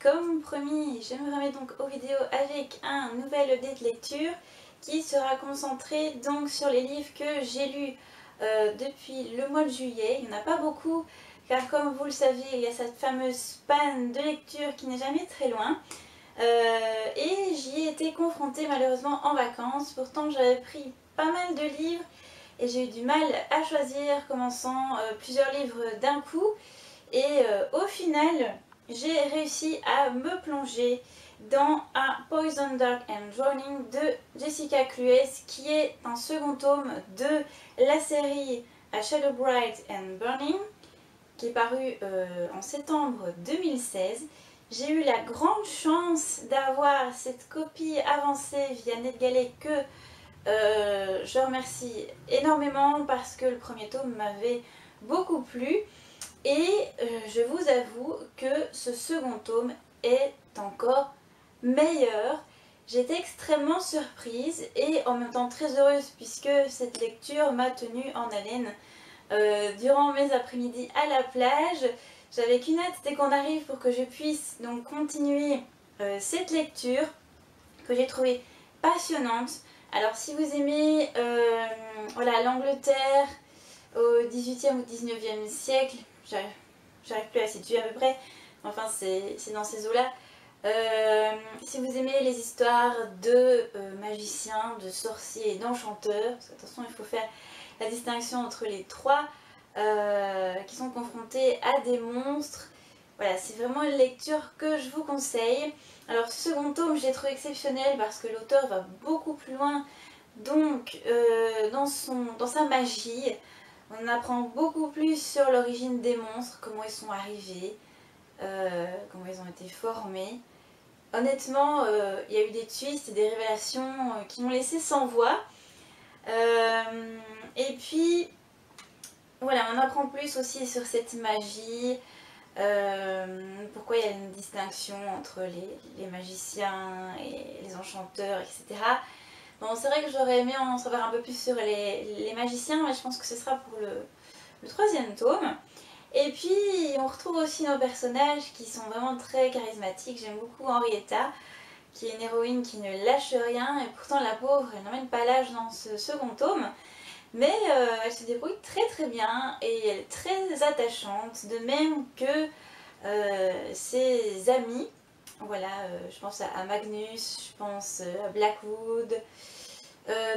comme promis, je me remets donc aux vidéos avec un nouvel update lecture qui sera concentré donc sur les livres que j'ai lus depuis le mois de juillet. Il n'y en a pas beaucoup car comme vous le savez, il y a cette fameuse panne de lecture qui n'est jamais très loin. Et j'y ai été confrontée malheureusement en vacances. Pourtant j'avais pris pas mal de livres et j'ai eu du mal à choisir, commençant plusieurs livres d'un coup. Et au final, j'ai réussi à me plonger dans un Poison, Dark and Drowning de Jessica Cluess, qui est un second tome de la série A Shadow Bright and Burning, qui est paru en septembre 2016. J'ai eu la grande chance d'avoir cette copie avancée via NetGalley que je remercie énormément parce que le premier tome m'avait beaucoup plu. Et je vous avoue que ce second tome est encore meilleur. J'étais extrêmement surprise et en même temps très heureuse puisque cette lecture m'a tenue en haleine durant mes après-midi à la plage. J'avais qu'une hâte dès qu'on arrive pour que je puisse donc continuer cette lecture que j'ai trouvée passionnante. Alors si vous aimez voilà, l'Angleterre au 18e ou 19e siècle, j'arrive plus à situer à peu près, enfin c'est dans ces eaux-là. Si vous aimez les histoires de magiciens, de sorciers et d'enchanteurs, parce que attention il faut faire la distinction entre les trois qui sont confrontés à des monstres. Voilà, c'est vraiment une lecture que je vous conseille. Alors ce second tome, je l'ai trouvé exceptionnel parce que l'auteur va beaucoup plus loin donc dans sa magie. On apprend beaucoup plus sur l'origine des monstres, comment ils sont arrivés, comment ils ont été formés. Honnêtement, il y a eu des twists et des révélations qui m'ont laissé sans voix. Et puis, voilà, on apprend plus aussi sur cette magie, pourquoi il y a une distinction entre les magiciens et les enchanteurs, etc. Bon, c'est vrai que j'aurais aimé en savoir un peu plus sur les magiciens, mais je pense que ce sera pour le troisième tome. Et puis, on retrouve aussi nos personnages qui sont vraiment très charismatiques. J'aime beaucoup Henrietta, qui est une héroïne qui ne lâche rien, et pourtant la pauvre, elle n'emmène pas l'âge dans ce second tome. Mais elle se débrouille très très bien et elle est très attachante, de même que ses amis. Voilà, je pense à Magnus, je pense à Blackwood.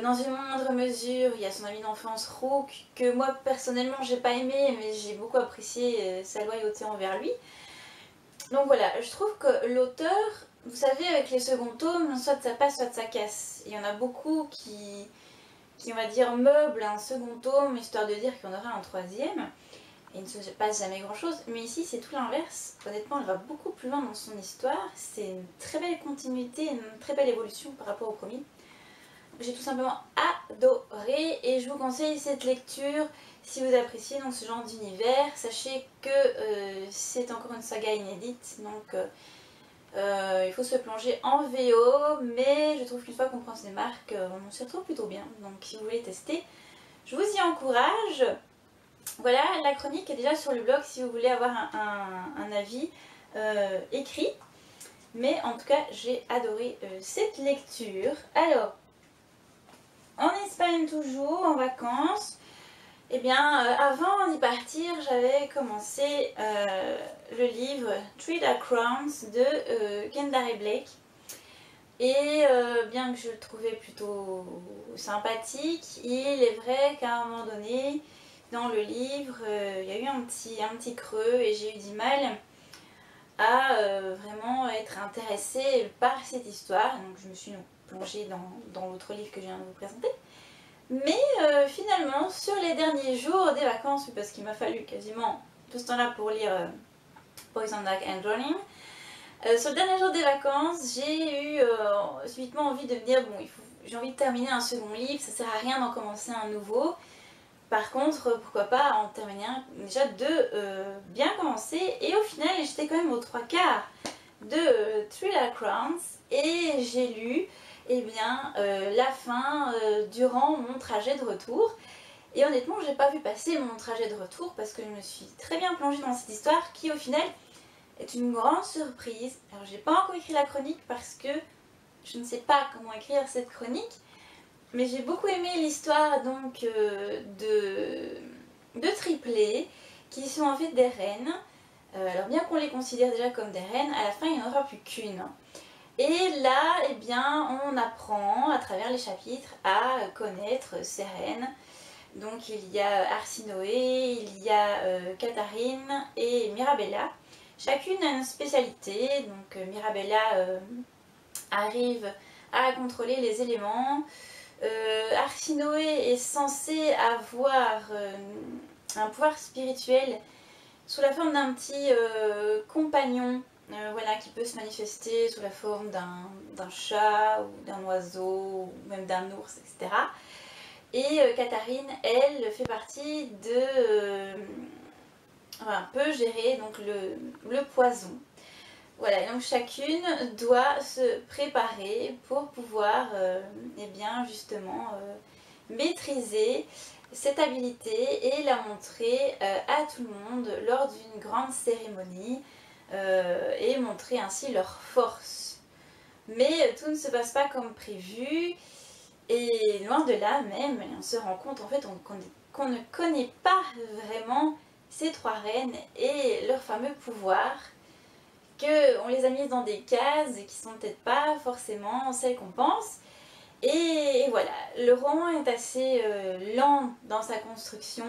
Dans une moindre mesure, il y a son ami d'enfance Rook, que moi personnellement j'ai pas aimé, mais j'ai beaucoup apprécié sa loyauté envers lui. Donc voilà, je trouve que l'auteur, vous savez, avec les seconds tomes, soit ça passe, soit ça casse. Il y en a beaucoup qui on va dire meuble un second tome histoire de dire qu'il y en aura un troisième et il ne se passe jamais grand chose, mais ici c'est tout l'inverse. Honnêtement, elle va beaucoup plus loin dans son histoire, c'est une très belle continuité, une très belle évolution par rapport au premier. J'ai tout simplement adoré et je vous conseille cette lecture si vous appréciez donc ce genre d'univers. Sachez que c'est encore une saga inédite, donc il faut se plonger en VO, mais je trouve qu'une fois qu'on prend ces marques, on s'y retrouve plutôt bien. Donc si vous voulez tester, je vous y encourage. Voilà, la chronique est déjà sur le blog si vous voulez avoir un avis écrit. Mais en tout cas, j'ai adoré cette lecture. Alors, en Espagne toujours, en vacances. Eh bien, avant d'y partir, j'avais commencé le livre Three Dark Crowns de Kendare Blake. Et bien que je le trouvais plutôt sympathique, il est vrai qu'à un moment donné, dans le livre, il y a eu un petit creux et j'ai eu du mal à vraiment être intéressée par cette histoire. Donc je me suis plongée dans l'autre livre que je viens de vous présenter. Mais finalement, sur les derniers jours des vacances, parce qu'il m'a fallu quasiment tout ce temps-là pour lire Poison, Dark and Drowning, sur le dernier jour des vacances, j'ai eu subitement envie de me dire, bon, j'ai envie de terminer un second livre, ça sert à rien d'en commencer un nouveau. Par contre, pourquoi pas en terminer un, déjà de bien commencer. Et au final, j'étais quand même aux 3/4 de Three Dark Crowns et j'ai lu eh bien, la fin durant mon trajet de retour. Et honnêtement, j'ai pas vu passer mon trajet de retour parce que je me suis très bien plongée dans cette histoire qui au final est une grande surprise. Alors j'ai pas encore écrit la chronique parce que je ne sais pas comment écrire cette chronique, mais j'ai beaucoup aimé l'histoire donc de triplés qui sont en fait des reines. Alors bien qu'on les considère déjà comme des reines, à la fin il n'y en aura plus qu'une. Et là, eh bien, on apprend à travers les chapitres à connaître ces reines. Donc il y a Arsinoé, il y a Katharine et Mirabella. Chacune a une spécialité. Donc Mirabella arrive à contrôler les éléments. Arsinoé est censé avoir un pouvoir spirituel sous la forme d'un petit compagnon, voilà, qui peut se manifester sous la forme d'un chat ou d'un oiseau ou même d'un ours, etc. Et Katharine, elle, fait partie de... enfin, peut gérer donc le poison. Voilà, donc chacune doit se préparer pour pouvoir, eh bien, justement, maîtriser cette habilité et la montrer à tout le monde lors d'une grande cérémonie et montrer ainsi leur force. Mais tout ne se passe pas comme prévu et loin de là même, on se rend compte en fait qu'on ne connaît pas vraiment ces trois reines et leur fameux pouvoir, qu'on les a mises dans des cases qui sont peut-être pas forcément celles qu'on pense. Et voilà, le roman est assez lent dans sa construction.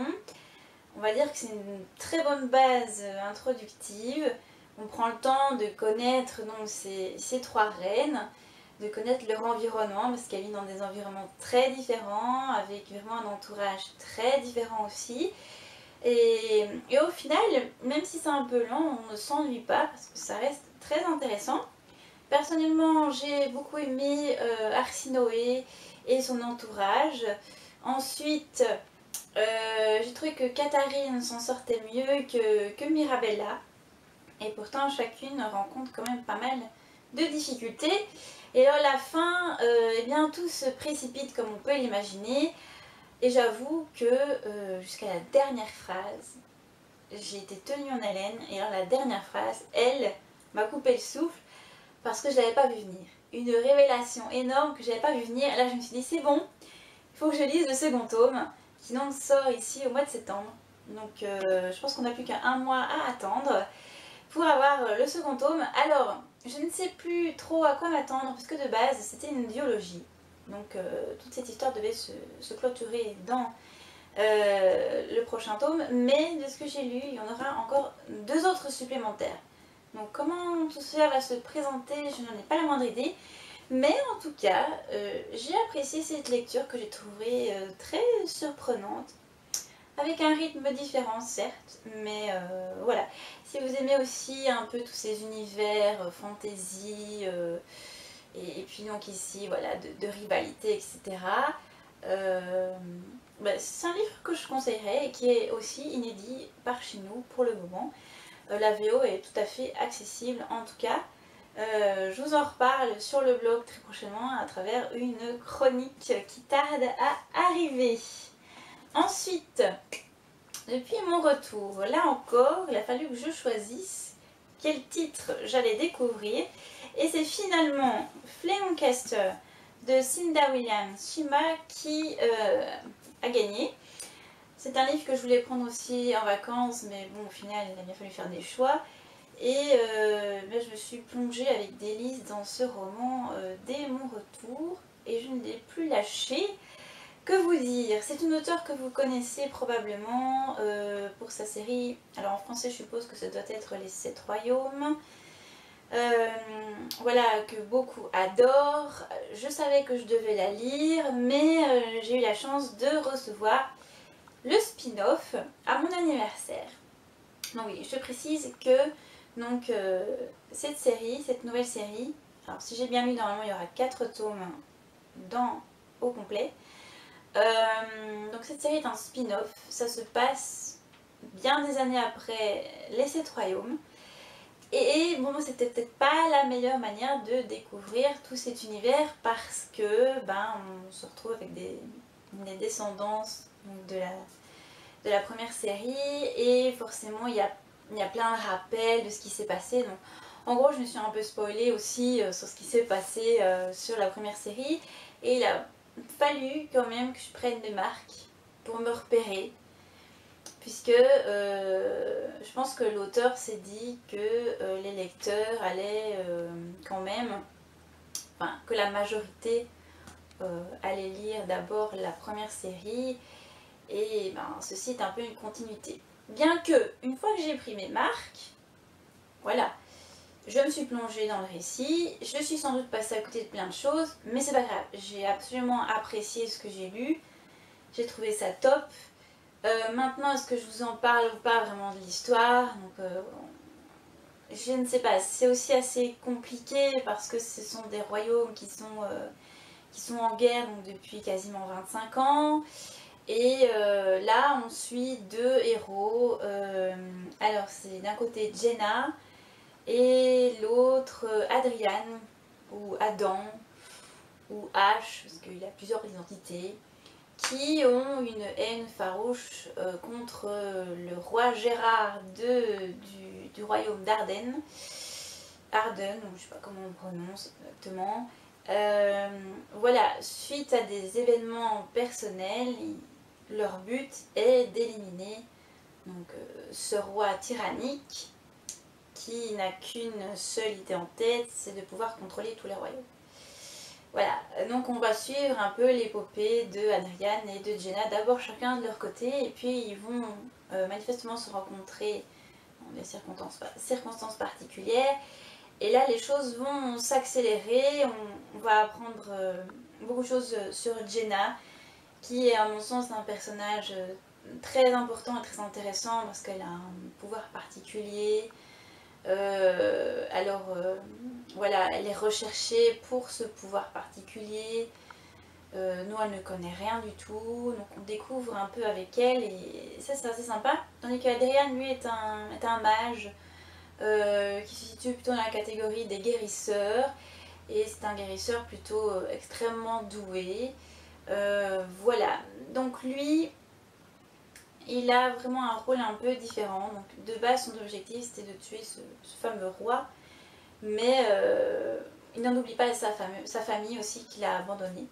On va dire que c'est une très bonne base introductive. On prend le temps de connaître donc, ces trois reines, de connaître leur environnement, parce qu'elles vivent dans des environnements très différents, avec vraiment un entourage très différent aussi. Et au final, même si c'est un peu lent, on ne s'ennuie pas, parce que ça reste très intéressant. Personnellement, j'ai beaucoup aimé Arsinoé et son entourage. Ensuite, j'ai trouvé que Katharine s'en sortait mieux que Mirabella. Et pourtant, chacune rencontre quand même pas mal de difficultés. Et alors, la fin, eh bien, tout se précipite comme on peut l'imaginer. Et j'avoue que jusqu'à la dernière phrase, j'ai été tenue en haleine. Et alors, la dernière phrase, elle m'a coupé le souffle. Parce que je ne l'avais pas vu venir. Une révélation énorme que je n'avais pas vu venir. Là, je me suis dit, c'est bon, il faut que je lise le second tome, qui donc sort ici au mois de septembre. Donc, je pense qu'on n'a plus qu'un mois à attendre pour avoir le second tome. Alors, je ne sais plus trop à quoi m'attendre, parce que de base, c'était une duologie. Donc, toute cette histoire devait se clôturer dans le prochain tome. Mais de ce que j'ai lu, il y en aura encore 2 autres supplémentaires. Donc comment tout cela va se présenter, je n'en ai pas la moindre idée. Mais en tout cas, j'ai apprécié cette lecture que j'ai trouvée très surprenante. Avec un rythme différent certes, mais voilà. Si vous aimez aussi un peu tous ces univers fantasy, et puis donc ici, voilà, de rivalité, etc. C'est un livre que je conseillerais et qui est aussi inédit par chez nous pour le moment. La VO est tout à fait accessible en tout cas. Je vous en reparle sur le blog très prochainement à travers une chronique qui tarde à arriver. Ensuite, depuis mon retour, là encore, il a fallu que je choisisse quel titre j'allais découvrir. Et c'est finalement Flamecaster de Cinda Williams-Shima qui a gagné. C'est un livre que je voulais prendre aussi en vacances, mais bon, au final, il a bien fallu faire des choix. Et je me suis plongée avec délice dans ce roman dès mon retour, et je ne l'ai plus lâché. Que vous dire? C'est une auteure que vous connaissez probablement pour sa série. Alors en français, je suppose que ça doit être Les 7 Royaumes. Voilà, que beaucoup adorent. Je savais que je devais la lire, mais j'ai eu la chance de recevoir le spin-off à mon anniversaire. Donc oui, je précise que donc, cette nouvelle série, alors si j'ai bien lu, normalement il y aura 4 tomes au complet. Donc cette série est un spin-off, ça se passe bien des années après Les 7 Royaumes. Et bon, c'était peut-être pas la meilleure manière de découvrir tout cet univers parce que on se retrouve avec des descendances de la première série et forcément il y a il y a plein de rappels de ce qui s'est passé. Donc, en gros, je me suis un peu spoilée aussi sur ce qui s'est passé sur la première série. Et il a fallu quand même que je prenne des marques pour me repérer. Puisque je pense que l'auteur s'est dit que les lecteurs allaient quand même, enfin, que la majorité allait lire d'abord la première série. Et ben, ceci est un peu une continuité. Bien que, une fois que j'ai pris mes marques, voilà, je me suis plongée dans le récit, je suis sans doute passée à côté de plein de choses, mais c'est pas grave, j'ai absolument apprécié ce que j'ai lu, j'ai trouvé ça top. Maintenant, est-ce que je vous en parle ou pas vraiment de l'histoire? Donc, je ne sais pas, c'est aussi assez compliqué parce que ce sont des royaumes qui sont en guerre donc, depuis quasiment 25 ans. Et là, on suit deux héros. Alors, c'est d'un côté Jenna et l'autre Adrian, ou Adam, ou H, parce qu'il a plusieurs identités, qui ont une haine farouche contre le roi Gérard du royaume d'Arden. Arden, ou je sais pas comment on prononce exactement. Voilà, suite à des événements personnels, leur but est d'éliminer donc ce roi tyrannique qui n'a qu'une seule idée en tête, c'est de pouvoir contrôler tous les royaumes. Voilà, donc on va suivre un peu l'épopée de Adrian et de Jenna, d'abord chacun de leur côté, et puis ils vont manifestement se rencontrer dans des circonstances particulières. Et là, les choses vont s'accélérer, on va apprendre beaucoup de choses sur Jenna, qui est à mon sens un personnage très important et très intéressant parce qu'elle a un pouvoir particulier. Voilà, elle est recherchée pour ce pouvoir particulier. Nous, elle ne connaît rien du tout, donc on découvre un peu avec elle et ça c'est assez sympa. Tandis qu'Adrian, lui, est un mage qui se situe plutôt dans la catégorie des guérisseurs. Et c'est un guérisseur plutôt extrêmement doué. Voilà, donc lui, il a vraiment un rôle un peu différent. Donc de base, son objectif c'était de tuer ce fameux roi, mais il n'en oublie pas sa famille aussi qu'il a abandonnée.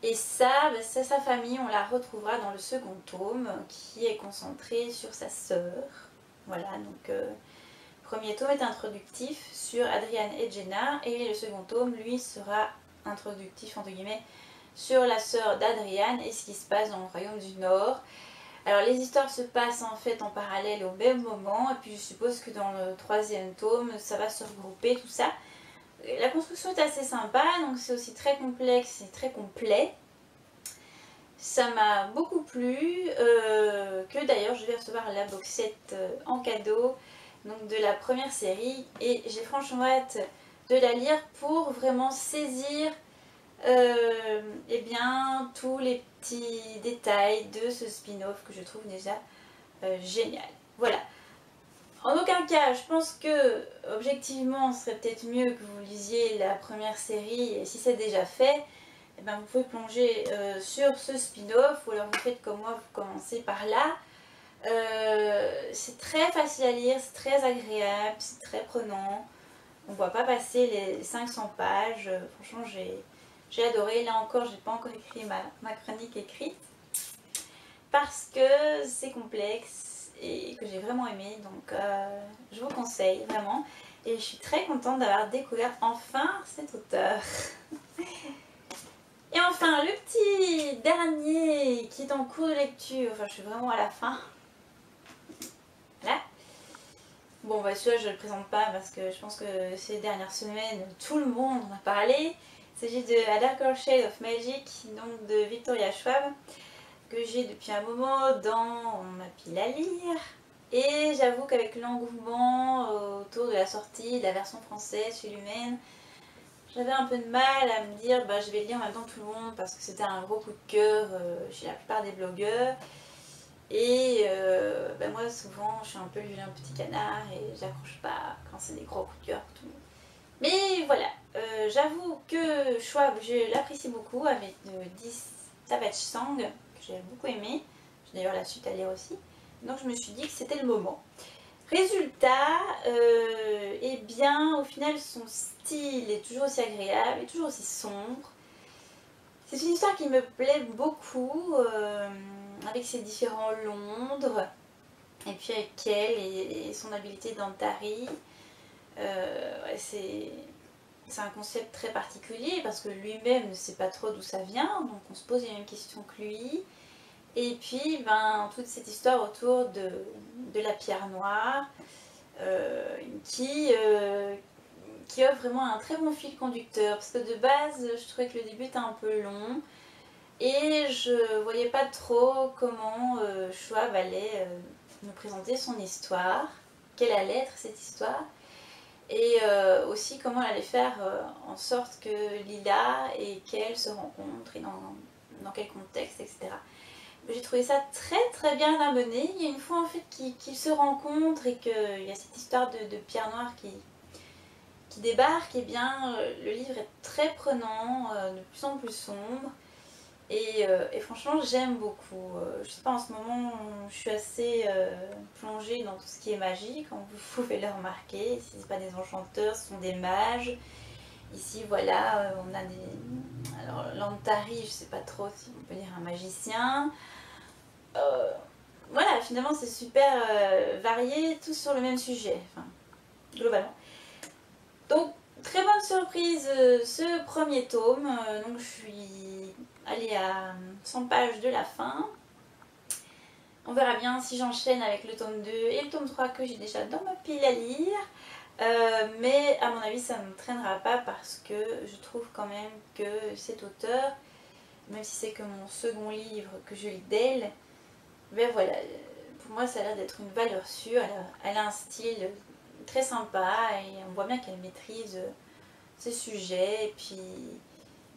Et ça, c'est sa famille, on la retrouvera dans le second tome qui est concentré sur sa sœur. Voilà, donc le premier tome est introductif sur Adrian et Jenna et le second tome, lui, sera introductif entre guillemets sur la sœur d'Adrian et ce qui se passe dans le royaume du Nord. Alors les histoires se passent en fait en parallèle au même moment et puis je suppose que dans le troisième tome ça va se regrouper tout ça. La construction est assez sympa, donc c'est aussi très complexe et très complet. Ça m'a beaucoup plu, que d'ailleurs je vais recevoir la boxette en cadeau donc de la première série et j'ai franchement hâte de la lire pour vraiment saisir eh bien, tous les petits détails de ce spin-off que je trouve déjà génial. Voilà. En aucun cas, je pense que objectivement, ce serait peut-être mieux que vous lisiez la première série et si c'est déjà fait, eh ben, vous pouvez plonger sur ce spin-off ou alors vous faites comme moi, vous commencez par là. C'est très facile à lire, c'est très agréable, c'est très prenant. On ne voit pas passer les 500 pages. Franchement, j'ai adoré. Là encore, j'ai pas encore écrit ma chronique écrite parce que c'est complexe et que j'ai vraiment aimé. Donc, je vous conseille vraiment. Et je suis très contente d'avoir découvert enfin cet auteur. Et enfin, le petit dernier qui est en cours de lecture. Enfin, je suis vraiment à la fin. Voilà. Bon, bah celui-là, je ne le présente pas parce que je pense que ces dernières semaines, tout le monde en a parlé. Il s'agit de A Darker Shade of Magic, donc de Victoria Schwab, que j'ai depuis un moment dans ma pile à lire. Et j'avoue qu'avec l'engouement autour de la sortie de la version française chez Lumen, j'avais un peu de mal à me dire bah, je vais lire en même temps que tout le monde parce que c'était un gros coup de cœur chez la plupart des blogueurs. Et ben moi souvent je suis un peu le vilain petit canard et j'accroche pas quand c'est des gros coups de cœur pour tout le monde. Mais voilà, j'avoue que Schwab je l'apprécie beaucoup avec 10 Savage Song que j'ai beaucoup aimé. J'ai d'ailleurs la suite à lire aussi. Donc je me suis dit que c'était le moment. Résultat, eh bien au final son style est toujours aussi agréable, est toujours aussi sombre. C'est une histoire qui me plaît beaucoup, avec ses différents Londres, et puis avec elle et son habileté d'Antari. Ouais, c'est un concept très particulier parce que lui-même ne sait pas trop d'où ça vient, donc on se pose les mêmes questions que lui. Et puis, ben, toute cette histoire autour de la pierre noire, qui offre vraiment un très bon fil conducteur. Parce que de base, je trouvais que le début était un peu long. Et je voyais pas trop comment Schwab allait nous présenter son histoire. Quelle allait être cette histoire. Et aussi comment elle allait faire en sorte que Lila et qu'elle se rencontrent et dans quel contexte, etc. J'ai trouvé ça très très bien amené. Il y a une fois en fait qu'ils se rencontrent et qu'il y a cette histoire de pierre noire qui débarque, et bien le livre est très prenant, de plus en plus sombre. Et franchement j'aime beaucoup. Je sais pas, en ce moment je suis assez plongée dans tout ce qui est magie, comme vous pouvez le remarquer. Ici c'est pas des enchanteurs, ce sont des mages. Ici voilà, on a des... Alors Lantari, je sais pas trop si on peut dire un magicien. Voilà, finalement c'est super varié, tous sur le même sujet, enfin, globalement. Donc très bonne surprise ce premier tome, donc je suis allée à 100 pages de la fin. On verra bien si j'enchaîne avec le tome 2 et le tome 3 que j'ai déjà dans ma pile à lire. Mais à mon avis ça ne me traînera pas parce que je trouve quand même que cet auteur, même si c'est que mon second livre que je lis d'elle, ben voilà, pour moi ça a l'air d'être une valeur sûre. Elle a un style très sympa et on voit bien qu'elle maîtrise ses sujets. Et puis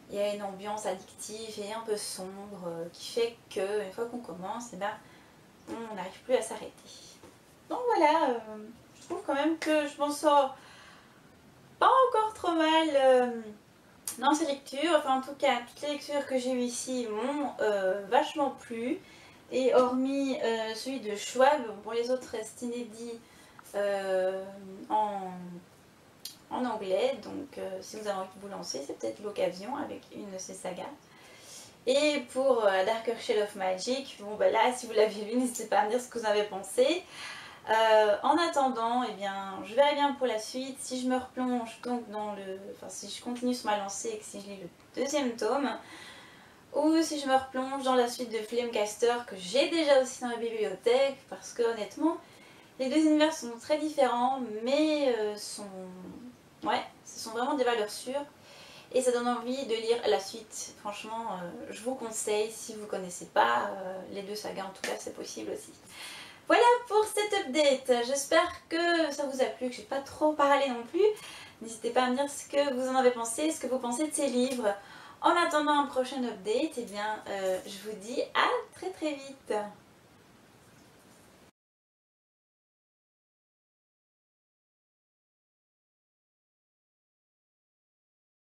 il y a une ambiance addictive et un peu sombre qui fait que une fois qu'on commence, eh ben, on n'arrive plus à s'arrêter. Donc voilà, je trouve quand même que je m'en sors pas encore trop mal dans ces lectures. Enfin en tout cas, toutes les lectures que j'ai eues ici m'ont vachement plu. Et hormis celui de Schwab, bon, les autres restent inédits en anglais. Donc si vous avez envie de vous lancer, c'est peut-être l'occasion avec une de ces sagas. Et pour Darker Shade of Magic, bon bah là si vous l'avez lu, n'hésitez pas à me dire ce que vous en avez pensé. En attendant, eh bien, je verrai bien pour la suite si je me replonge donc dans le... Enfin si je continue sur ma lancée et que si je lis le deuxième tome, ou si je me replonge dans la suite de Flamecaster que j'ai déjà aussi dans la bibliothèque, parce que honnêtement les deux univers sont très différents mais ouais, ce sont vraiment des valeurs sûres et ça donne envie de lire la suite. Franchement je vous conseille si vous ne connaissez pas les deux sagas, en tout cas c'est possible aussi. Voilà pour cette update, j'espère que ça vous a plu, que j'ai pas trop parlé non plus. N'hésitez pas à me dire ce que vous en avez pensé, ce que vous pensez de ces livres. En attendant un prochain update, eh bien, je vous dis à très très vite.